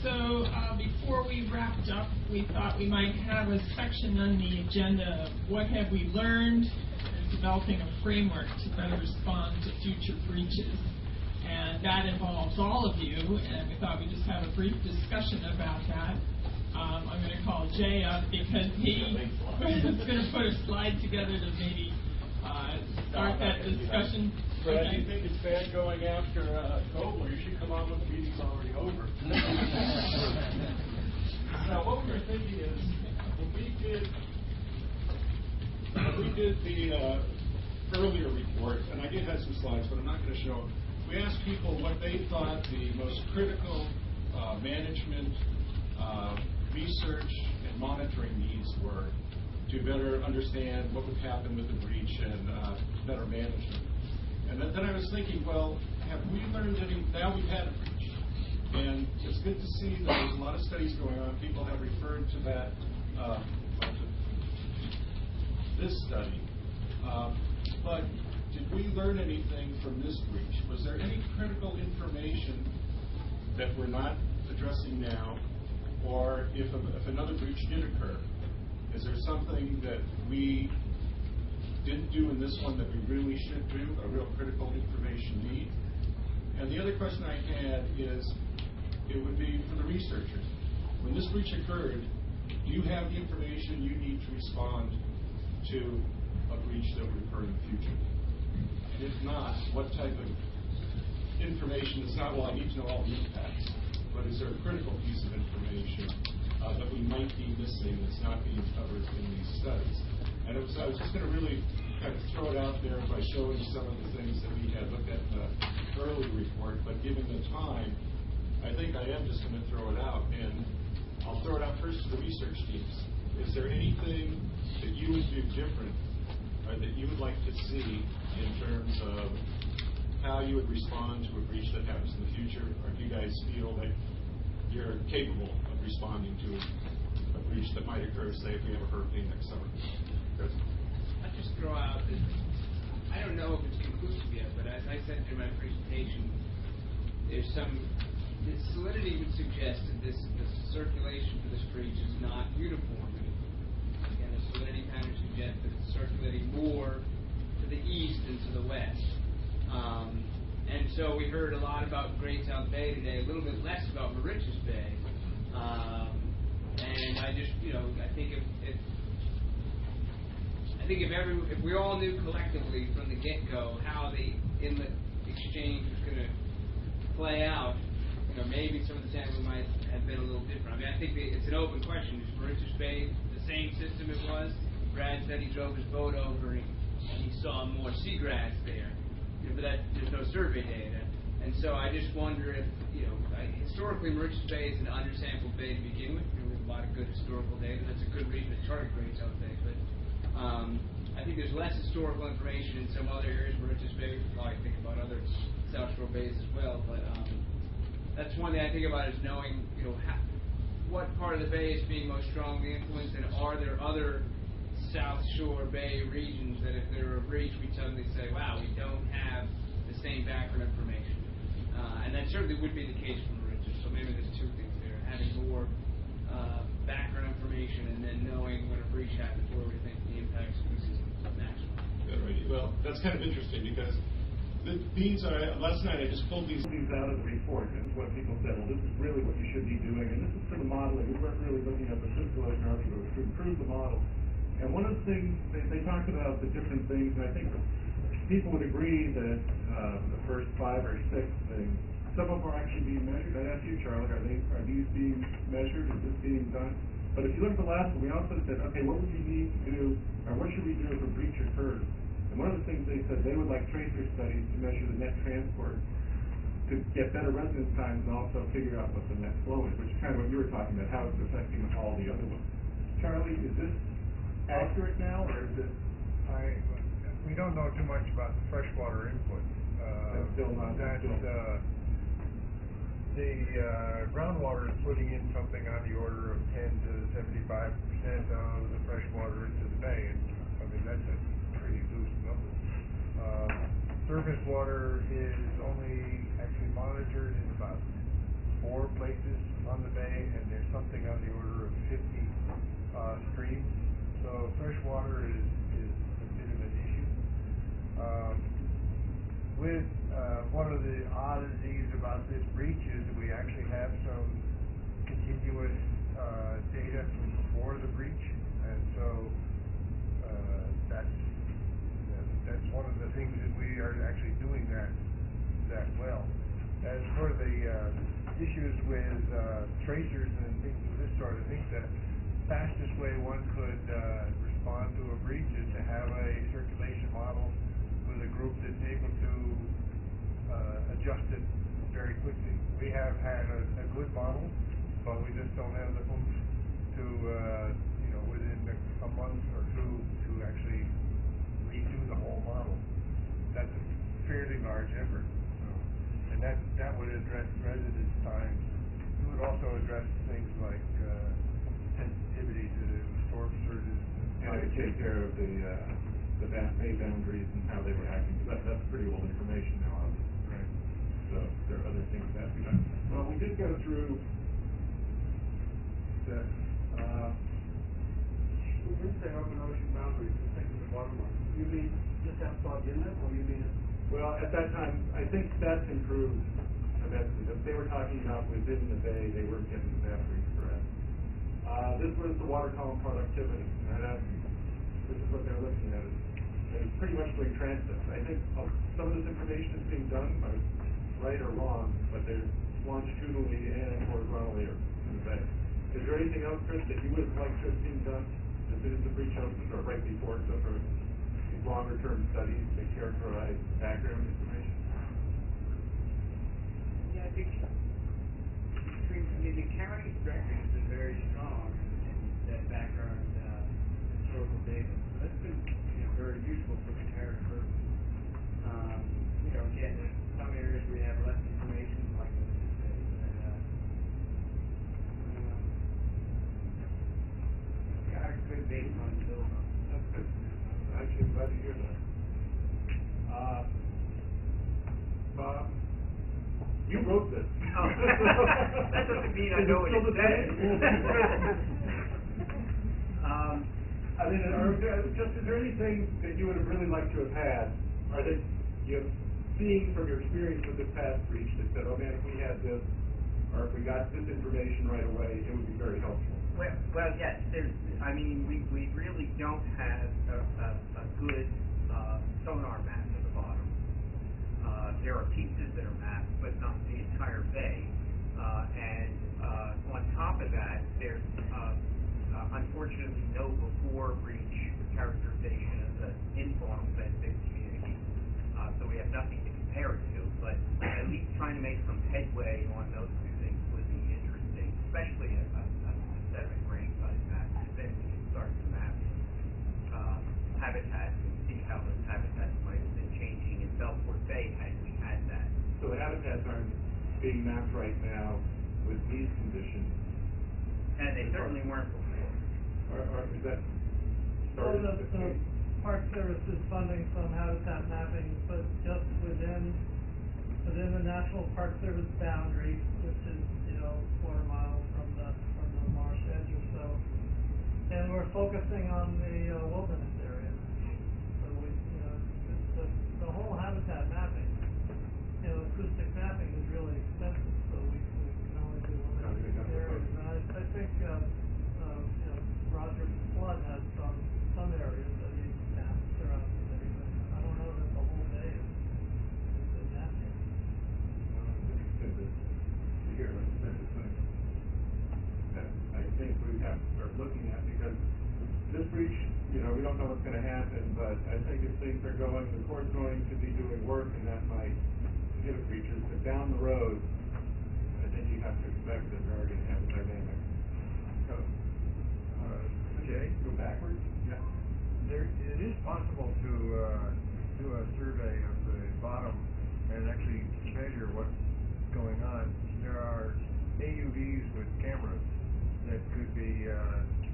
So before we wrapped up, we thought we might have a section on the agenda of what have we learned in developing a framework to better respond to future breaches. And that involves all of you, and we thought we'd just have a brief discussion about that. I'm going to call Jay up because he was going to put a slide together to maybe start that discussion. Fred, do you think it's bad going after Gobler? You should come on when the meeting's already over. Now, what we were thinking is, when we did the earlier report, and I did have some slides, but I'm not going to show them. We asked people what they thought the most critical management, research, and monitoring needs were to better understand what would happen with the breach and better management. And then I was thinking, well, have we learned any? Now we've had a breach. And it's good to see that there's a lot of studies going on. People have referred to that, this study. But did we learn anything from this breach? Was there any critical information that we're not addressing now? Or if another breach did occur, is there something that we didn't do in this one that we really should do, a real critical information need? And the other question I had is, it would be for the researchers. When this breach occurred, do you have the information you need to respond to a breach that would occur in the future? And if not, what type of information? It's not, well, I need to know all the impacts, but is there a critical piece of information that we might be missing that's not being covered in these studies? And I was just going to really kind of throw it out there by showing some of the things that we had looked at in the early report, but given the time, I think I am just going to throw it out. And I'll throw it out first to the research teams. Is there anything that you would do different or that you would like to see in terms of how you would respond to a breach that happens in the future? Or do you guys feel that you're capable of responding to a breach that might occur, say, if we have a hurricane next summer? I'll just throw out that I don't know if it's conclusive yet, but as I said in my presentation, there's some, the solidity would suggest that the circulation for this breach is not uniform. Again, the solidity pattern suggests that it's circulating more to the east than to the west. And so we heard a lot about Great South Bay today, a little bit less about Mauritius Bay. And I just, I think if we all knew collectively from the get-go how the inlet exchange was going to play out, maybe some of the sampling might have been a little different. I mean, I think it's an open question. Is Mauritius Bay the same system it was? Brad said he drove his boat over and he saw more seagrass there, but there's no survey data. And so I just wonder if, historically Mauritius Bay is an undersampled bay to begin with. We have a lot of good historical data. That's a good reason to target Great South Bay. But I think there's less historical information in some other areas. Mauritius Bay, we could probably think about other South Shore bays as well. But that's one thing I think about is knowing, what part of the bay is being most strongly influenced, and are there other South Shore Bay regions that if there were a breach, we'd suddenly say, wow, we don't have the same background information. And that certainly would be the case for Mauritius. So maybe there's two things there, having more background information and then knowing when a breach happens where we think the impacts of the system is maximum. Yeah, right. Well, that's kind of interesting because these are, last night I just pulled these out of the report, and what people said, well, this is really what you should be doing, and this is for the modeling. We weren't really looking at the physical oceanography, but to improve the model. And one of the things, they talked about the different things, and I think people would agree that the first 5 or 6 things, some of them are actually being measured. I asked you, Charlie, are these being measured? Is this being done? But if you look at the last one, we also said, okay, what would you need to do, or what should we do if a breach occurs? And one of the things they said, they would like tracer studies to measure the net transport to get better residence times and also figure out what the net flow is, which is kind of what you were talking about, how it's affecting all the other ones. Charlie, is this accurate now, or is it? We don't know too much about the freshwater input. That's still not. The groundwater is putting in something on the order of 10 to 75% of the freshwater into the bay. And, I mean, that's a pretty loose number. Surface water is only actually monitored in about 4 places on the bay, and there's something on the order of 50 streams. So fresh water is a bit of an issue. With one of the oddities about this breach is that we actually have some continuous data from before the breach, and so that's one of the things that we are actually doing that well. As for the issues with tracers and things of this sort, I think the fastest way one could respond to a breach is to have a circulation model with a group that's able to adjust it very quickly. We have had a good model, but we just don't have the oomph to, within a month or two to actually redo the whole model. That's a fairly large effort. And that would address residence time. It would also address things like sensitivity to storm surges. And it would take care of the bay boundaries and how they were acting, because that's pretty old information now, obviously. Right. So there are other things that have to be done. Well, we did go through the, when you say open ocean boundaries, just taking the watermark, you mean just outside the inlet, or you mean well, at that time, I think that's improved immensely. They were talking about within the bay, they weren't getting the boundaries correct. This was the water column productivity, and this is what they're looking at. It's pretty much doing transits. I think some of this information is being done, right or wrong, but they're longitudinally and horizontally in the bay. Is there anything else, Chris, that you would have liked to have seen done as soon as the breach opened, or right before, except for these longer-term studies that characterize background information? Yeah, I think the county's record has been very strong in that background historical data. So that's been very useful for comparative purposes. Again, there's some areas where you have less information, like in this case. Got a good baseline to build on. That's good. I'm actually glad to hear that. Bob, you wrote this. Oh. That doesn't mean I know what it says. I mean, is there anything that you would have really liked to have had, or that you have seen from your experience with this past breach that said, oh man, if we had this, or if we got this information right away, it would be very helpful? Well, yes. We really don't have a good sonar map at the bottom. There are pieces that are mapped, but not the entire bay. And on top of that, there's unfortunately no before breach characterization of the informal sensitive community. So we have nothing to compare it to. But at least trying to make some headway on those two things would be interesting, especially a sediment grain size map, because then we can start to map habitats and see how those habitats might have been changing in Belfort Bay had we had that. So the habitats aren't being mapped right now with these conditions. And they certainly weren't before. Or is that Well, started? the Park Service is funding some habitat mapping, but just within the National Park Service boundary, which is, quarter mile from the marsh edge or so. And we're focusing on the wilderness area. So the whole habitat mapping, acoustic mapping is really expensive, so we can only do limited areas. And I think, Roger Flood has some areas that he maps throughout the day, but I don't know that the whole day is been mapped yet. Interesting to hear, like you said, it's something that I think we have to start looking at, because this breach, we don't know what's going to happen, but I think if things are going, the court's going to be doing work, and that might inhibit breaches. But down the road, I think you have to expect that they're going to have a dynamic code. Jay, go backwards? Yeah. It is possible to do a survey of the bottom and actually measure what's going on. There are AUVs with cameras that could be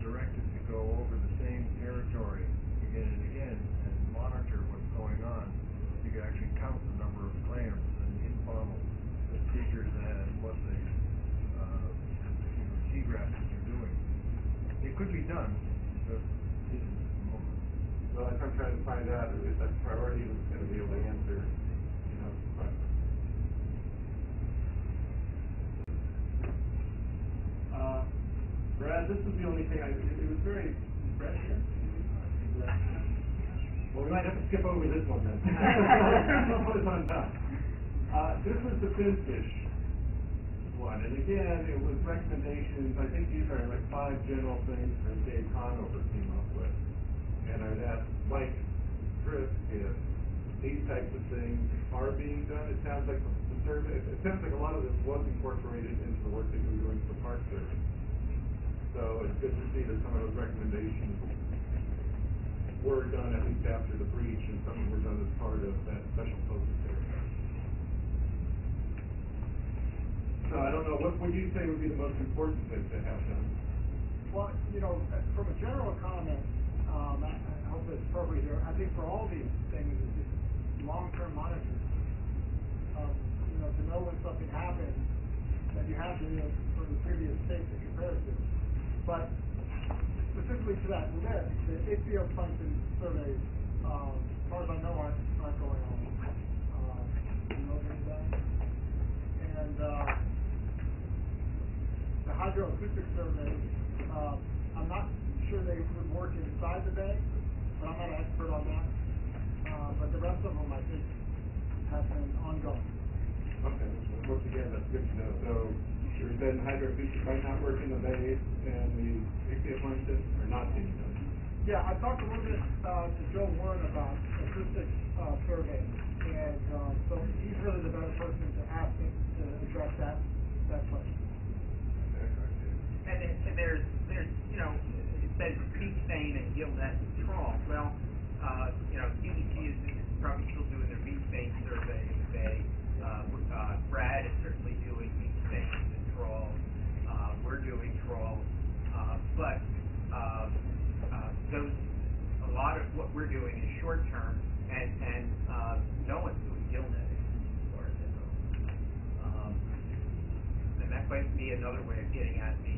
directed to go over the same territory again and again and monitor what's going on. You can actually count the number of clams and informal the creatures and what the drafting you're doing. It could be done, but it isn't at the moment. Well, I'm trying to find out if that's a priority that's going to be able to answer, the question. Brad, this is the only thing it was very prescient. Well, we might have to skip over this one then. I'll put it on top. This was the finfish one, and again, it was recommendations. I think these are like 5 general things that Dave Conover came up with. And I'd ask Mike, Chris, if these types of things are being done. It sounds like the survey. It sounds like a lot of this was incorporated into the work that we were doing for the Park Service. So it's good to see that some of those recommendations were done at least after the breach, and some were done as part of that special focus area. So I don't know, what would you say would be the most important thing to have done? Well, from a general comment, I hope it's appropriate here. I think for all these things, it's just long-term monitoring. To know when something happens, that you have to from the previous state to compare it to. But specifically to that list, the HBO plankton surveys, as far as I know, aren't going on. And the hydroacoustic surveys, I'm not sure they would work inside the bay, but I'm not an expert on that. But the rest of them, I think, have been ongoing. Okay, once again, that's good to know. So you're saying hydroacoustic might not work in the bays, and the ichthyos plankton are not being done. Yeah, I talked a little bit to Joe Warren about acoustic surveys, and so he's really the better person to ask him to address that question. And there's it says peak stain and gillnet trawl. Well, UDT is probably still doing their beach stain survey in the bay. Brad is certainly doing beach stains and trawl. We're doing trawl, but a lot of what we're doing is short term, and no one's doing gillnetting as far as I know. And that might be another way of getting at the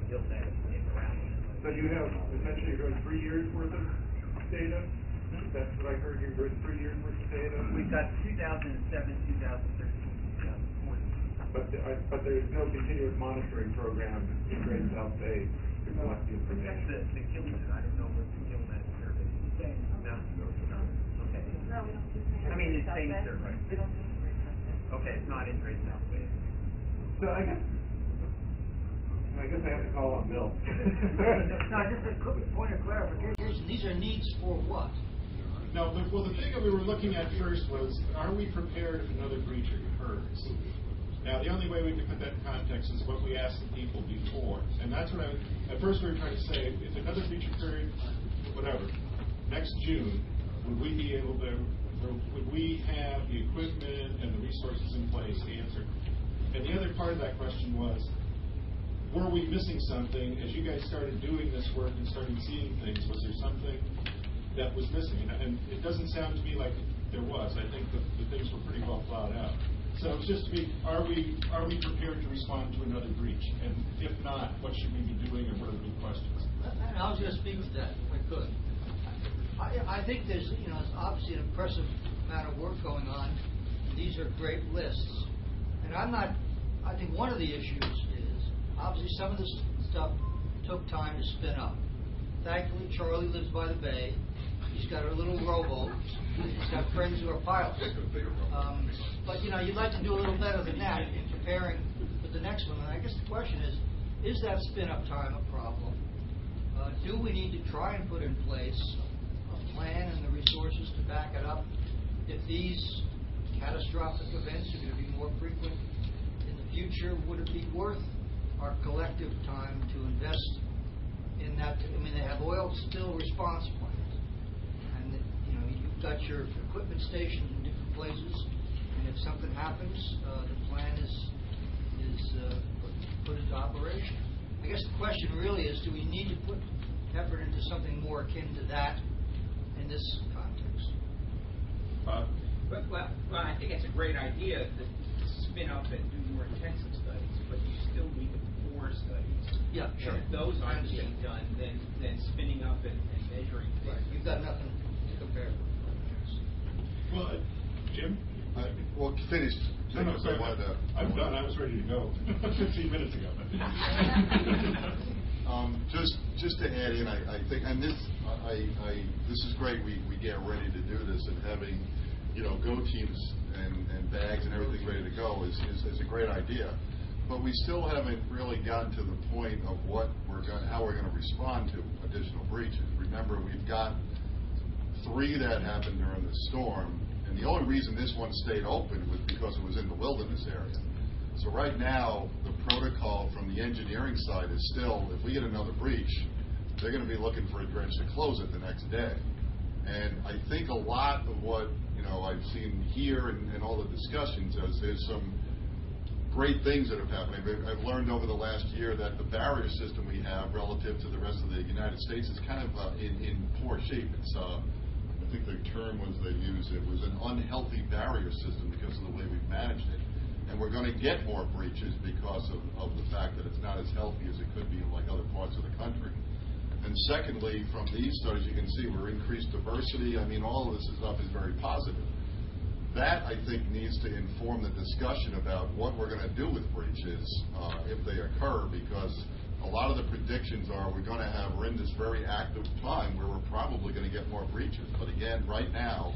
gillnet in the round. So you have essentially you're doing 3 years worth of data? That's what I heard. You're doing 3 years worth of data? We've got 2007, 2013, 2014. But there's no continuous monitoring program in Great South Bay to collect the information. That's the gillnet. I don't know what the gillnet survey is. No. Okay. No, we don't do that. I mean, it's South same Bay. survey. We don't do Great South Bay. Okay, it's not in Great South Bay. So I guess I have to call on Bill. No, just a quick point of clarification. These are needs for what? No, well, the thing that we were looking at first was, are we prepared if another breach occurs? Now, the only way we can put that in context is what we asked the people before. And that's what at first we were trying to say, if another breach occurred, whatever, next June, would we have the equipment and the resources in place to answer? And the other part of that question was, were we missing something? As you guys started doing this work and started seeing things, was there something that was missing? And it doesn't sound to me like there was. I think the things were pretty well thought out. So it's just to be, are we prepared to respond to another breach? And if not, what should we be doing, and what are the big questions? And I was going to speak with that, if I could. I think there's obviously an impressive amount of work going on. These are great lists. And I think one of the issues is, obviously some of this stuff took time to spin up. Thankfully, Charlie lives by the bay. He's got a little rowboat. He's got friends who are pilots. But, you'd like to do a little better than that in preparing for the next one. And I guess the question is that spin-up time a problem? Do we need to try and put in place a plan and the resources to back it up if these catastrophic events are going to be more frequent in the future? Would it be worth our collective time to invest in that? I mean, they have oil spill response plans, and you've got your equipment stationed in different places, and if something happens, the plan is put into operation. I guess the question really is, do we need to put effort into something more akin to that in this context? Well, I think it's a great idea to spin up and do more intensive studies, but you still need the core studies. Yeah, sure. And if those I aren't understand. being done, then spinning up and measuring things. Right. You've got nothing to compare with. Well, Jim? Well, finish. No, because sorry. I wanted to- I'm done. I was ready to go 15 minutes ago. Just to add in, I think, and this is great. We get ready to do this, and having go teams and bags and everything ready to go is a great idea. But we still haven't really gotten to the point of how we're going to respond to additional breaches. Remember, we've got 3 that happened during the storm, and the only reason this one stayed open was because it was in the wilderness area. So right now, the protocol from the engineering side is still, if we get another breach, they're going to be looking for a dredge to close it the next day. And I think a lot of what I've seen here and all the discussions is there's some great things that have happened. I've learned over the last year that the barrier system we have relative to the rest of the United States is kind of in poor shape. It's I think the term was they used, it was an unhealthy barrier system because of the way we've managed it. And we're going to get more breaches because of the fact that it's not as healthy as it could be in like other parts of the country. And secondly, from these studies, you can see we're increased diversity. I mean, all of this stuff is very positive. That, I think, needs to inform the discussion about what we're going to do with breaches if they occur, because a lot of the predictions are we're in this very active time where we're probably going to get more breaches. But again, right now,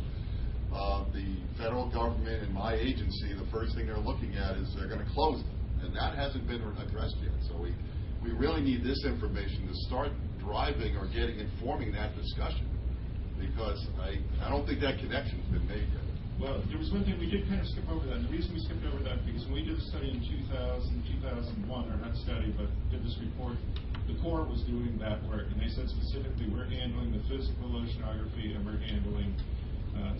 the federal government and my agency, the first thing they're looking at is they're going to close them. And that hasn't been addressed yet. So we really need this information to start driving or informing that discussion, because I don't think that connection's been made yet. Well, there was one thing we did kind of skip over that. And the reason we skipped over that, because when we did the study in 2001, or not study, but did this report, the Corps was doing that work. And they said specifically, we're handling the physical oceanography and we're handling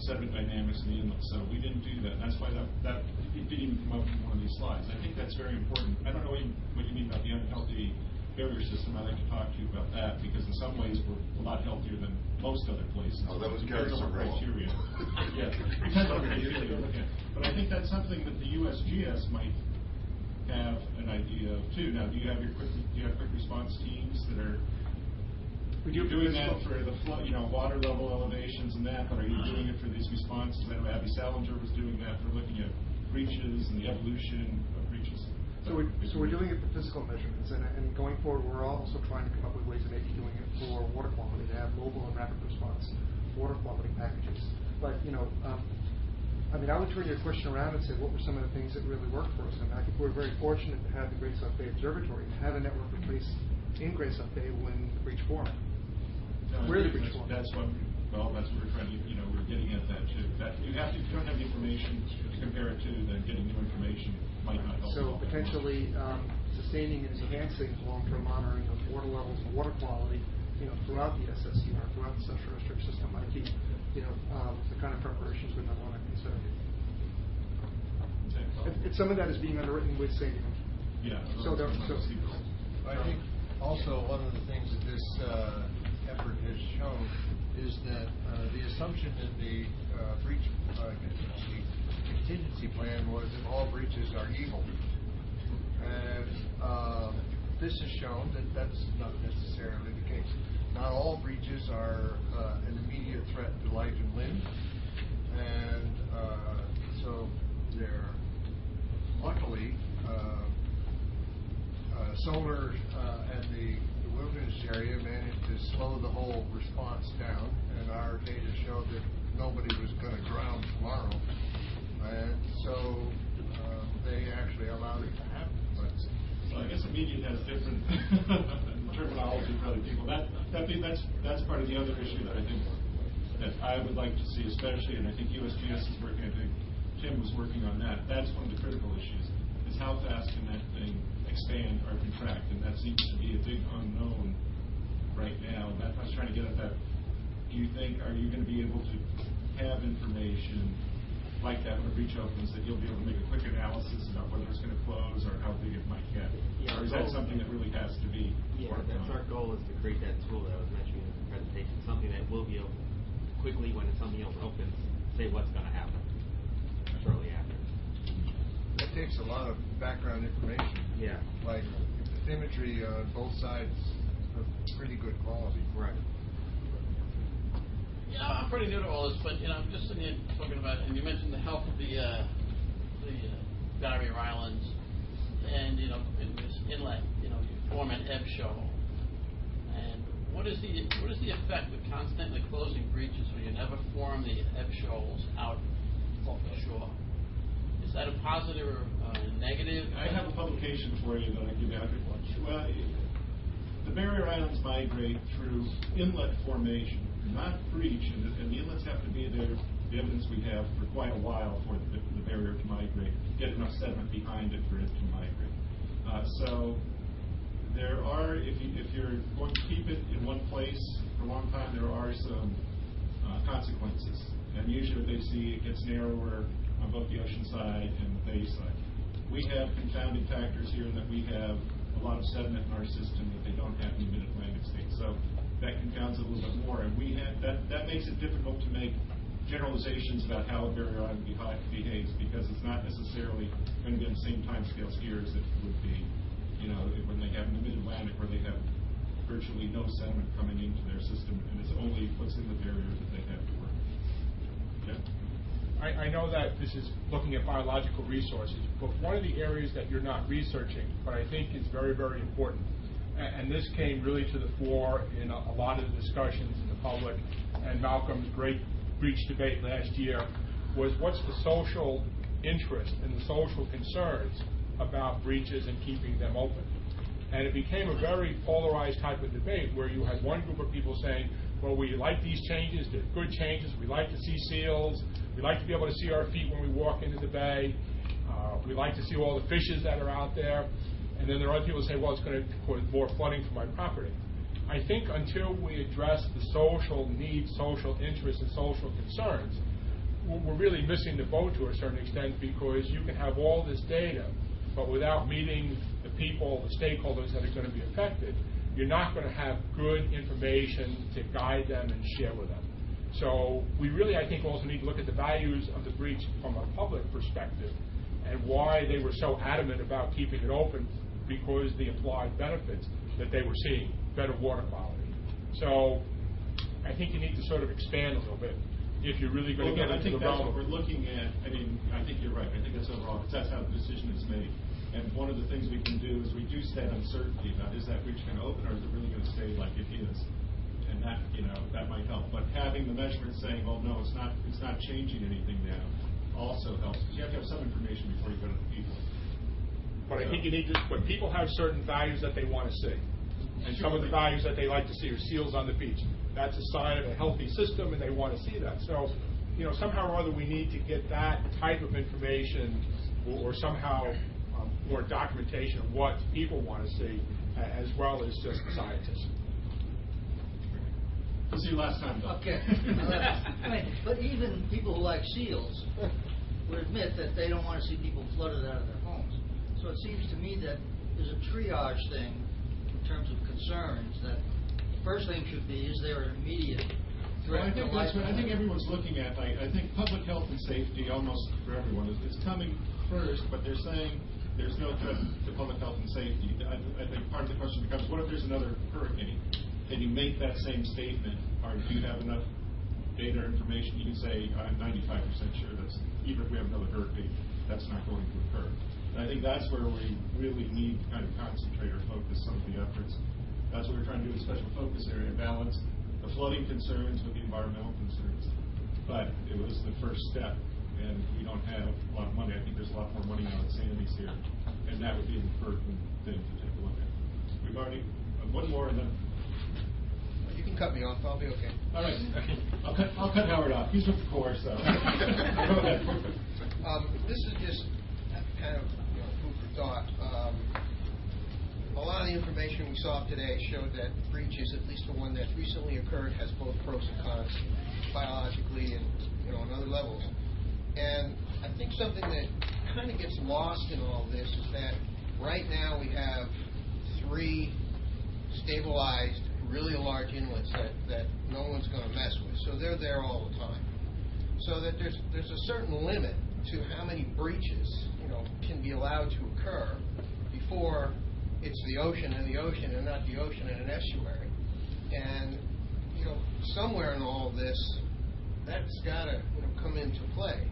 sediment dynamics in the inlet. So we didn't do that. And that's why that it didn't even come up in one of these slides. I think that's very important. I don't know what you mean about the unhealthy barrier system. I'd like to talk to you about that, because in some ways we're a lot healthier than most other places. Oh, that was Gary's criteria. Yeah, depends on criteria. Yeah. But I think that's something that the USGS might have an idea of too. Now, do you have quick response teams that are doing that for the water level elevations and that? But are you doing it for these responses? I know Abby Salinger was doing that for looking at breaches and the evolution of breaches. So we're doing it for physical measurements, and going forward, we're also trying to come up with ways of maybe doing it for water quality, to have mobile and rapid response water quality packages. But I would turn your question around and say, what were some of the things that really worked for us? And I think we're very fortunate to have the Great South Bay Observatory and have a network in place in Great South Bay when the breach formed. Where the breach formed. That's what we're trying to. We're getting at that too. That you don't have the information to compare it to, then getting new information might not help. So potentially sustaining and enhancing long-term monitoring of water levels and water quality, throughout the SSCR, throughout the Central District system, might be, the kind of preparations we might want to consider. And some of that is being underwritten with savings. Yeah. I think also one of the things that this effort has shown is that the assumption in the breach contingency plan was that all breaches are evil. And this has shown that that's not necessarily the case. Not all breaches are an immediate threat to life and limb. And so they're luckily solar and the wilderness area managed to slow the whole response down, and our data showed that nobody was going to drown tomorrow. And so they actually allowed it to happen. But well, I guess immediate has different terminology for other people. That's part of the other issue that I think that I would like to see, especially, and I think USGS is working. I think Tim was working on that. That's one of the critical issues: is how fast can that thing expand or contract? And that seems to be a big unknown right now. And I was trying to get at that. Do you think, are you going to be able to have information like that when a breach opens, that you'll be able to make a quick analysis about whether it's going to close or how big it might get? Yeah, or is that something that really has to be worked on? Our goal is to create that tool that I was mentioning in the presentation, something that will be able quickly, when something else opens, say what's going to happen. takes a lot of background information. Yeah. Like the imagery on both sides of pretty good quality. Right. I'm pretty new to all this, but I'm just sitting here talking about, and you mentioned the health of the barrier islands, and in this inlet, you form an ebb shoal. And what is the effect of constantly closing breaches when you never form the ebb shoals out off the shore? Is that a positive or negative? I have a publication for you that I give you after lunch. Well, the barrier islands migrate through inlet formation, not breach, and the inlets have to be there. The evidence we have for quite a while for the barrier to migrate, get enough sediment behind it for it to migrate. So there are, if you're going to keep it in one place for a long time, there are some consequences. And usually they see it gets narrower on both the ocean side and the bay side. We have confounding factors here that we have a lot of sediment in our system that they don't have in the mid-Atlantic states. So that confounds it a little bit more. And we have that makes it difficult to make generalizations about how a barrier island behaves, because it's not necessarily going to be on the same time scales here as it would be, when they have in the mid-Atlantic, where they have virtually no sediment coming into their system, and it's only what's in the barrier that they have to work. Yeah. I know that this is looking at biological resources, but one of the areas that you're not researching, but I think is very, very important, and this came really to the fore in a lot of the discussions in the public, and Malcolm's great breach debate last year, was what's the social interest and the social concerns about breaches and keeping them open. And it became a very polarized type of debate where you had one group of people saying, well, we like these changes, they're good changes, we like to see seals, we like to be able to see our feet when we walk into the bay, we like to see all the fishes that are out there. And then there are other people who say, well, it's going to cause more flooding for my property. I think until we address the social needs, social interests, and social concerns, we're really missing the boat to a certain extent, because you can have all this data, but without meeting the people, the stakeholders that are going to be affected, you're not going to have good information to guide them and share with them. So we really, I think, also need to look at the values of the breach from a public perspective and why they were so adamant about keeping it open, because the implied benefits that they were seeing, better water quality. So I think you need to sort of expand a little bit if you're really going to get into the realm. I think that's what we're looking at. I think you're right. I think that's overall, because that's how the decision is made. And one of the things we can do is reduce that uncertainty about, is that breach going to open, or is it really going to stay like it is? And that, that might help. But having the measurement saying, well, no, it's not changing anything now, also helps. Because you have to have some information before you go to the people. But I think you need to, but people have certain values that they want to see. And some of the values that they like to see are seals on the beach. That's a sign of a healthy system, and they want to see that. So, somehow or other we need to get that type of information, or somehow more documentation of what people want to see, as well as just the scientists. We'll see you last time, though. Okay. But even people who like seals would admit that they don't want to see people flooded out of their homes. So it seems to me that there's a triage thing in terms of concerns, that the first thing should be, is there an immediate threat to life? I think everyone's looking at, I think public health and safety, almost for everyone, is coming first, but they're saying there's no threat to public health and safety. I think part of the question becomes, what if there's another hurricane? Can you make that same statement, or do you have enough data or information you can say, I'm 95% sure that's, even if we have another hurricane, that's not going to occur? And I think that's where we really need to kind of concentrate or focus some of the efforts. That's what we're trying to do with special focus area, balance the flooding concerns with the environmental concerns. But it was the first step, and we don't have a lot of money. I think there's a lot more money now at Sandy's here, and that would be an important thing to take a look at. We've already, one more, and then... You can cut me off. I'll be okay. All right. I'll cut Howard off. He's with the Corps, so... Go ahead. This is just kind of food for thought. A lot of the information we saw today showed that breaches, at least the one that's recently occurred, has both pros and cons, biologically and on other levels. And I think something that kind of gets lost in all this is that right now we have 3 stabilized, really large inlets that no one's going to mess with. So they're there all the time. So that there's a certain limit to how many breaches, can be allowed to occur before it's the ocean and the ocean and not the ocean and an estuary. And, somewhere in all of this, that's got to, come into play.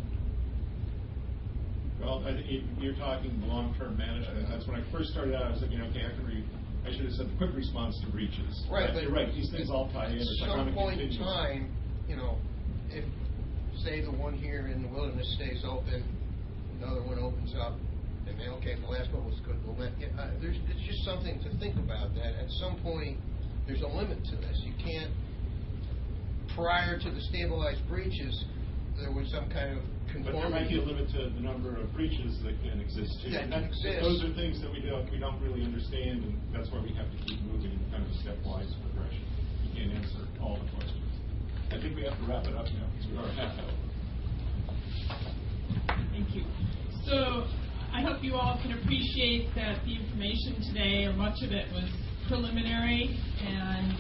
Well, I think you're talking long-term management. That's when I first started out. I was thinking, okay, I should have said the quick response to breaches. Right, but you're right. These things all tie in. At some point in time, if say the one here in the wilderness stays open, another one opens up, and then okay, the last one was good. Well, it's just something to think about. That at some point there's a limit to this. You can't. Prior to the stabilized breaches, there was some kind of conformity. But there might be a limit to the number of breaches that can exist too. That can exist. Those are things that we don't really understand, and that's why we have to keep moving in kind of a stepwise progression. We can't answer all the questions. I think we have to wrap it up now because we are half over. Thank you. So I hope you all can appreciate that the information today, or much of it, was preliminary, and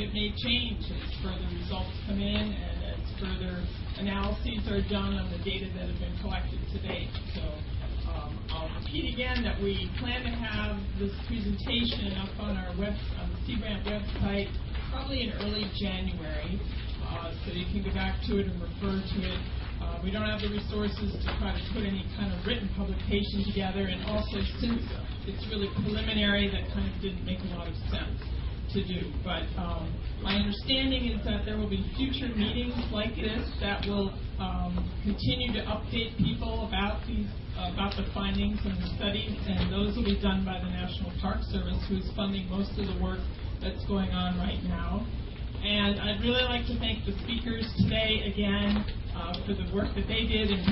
it may change as further results come in and as further analyses are done on the data that have been collected to date. So I'll repeat again that we plan to have this presentation up on our on the Sea Grant website probably in early January, so you can go back to it and refer to it. We don't have the resources to try to put any kind of written publication together, and also since it's really preliminary, that kind of didn't make a lot of sense to do. But my understanding is that there will be future meetings like this that will continue to update people about the findings and the studies, and those will be done by the National Park Service, who is funding most of the work that's going on right now. And I'd really like to thank the speakers today again for the work that they did in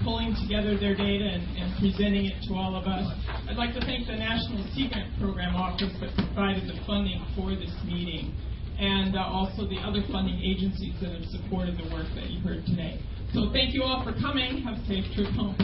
pulling together their data and presenting it to all of us. I'd like to thank the National Sea Grant Program Office that provided the funding for this meeting, and also the other funding agencies that have supported the work that you heard today. So thank you all for coming. Have a safe trip home.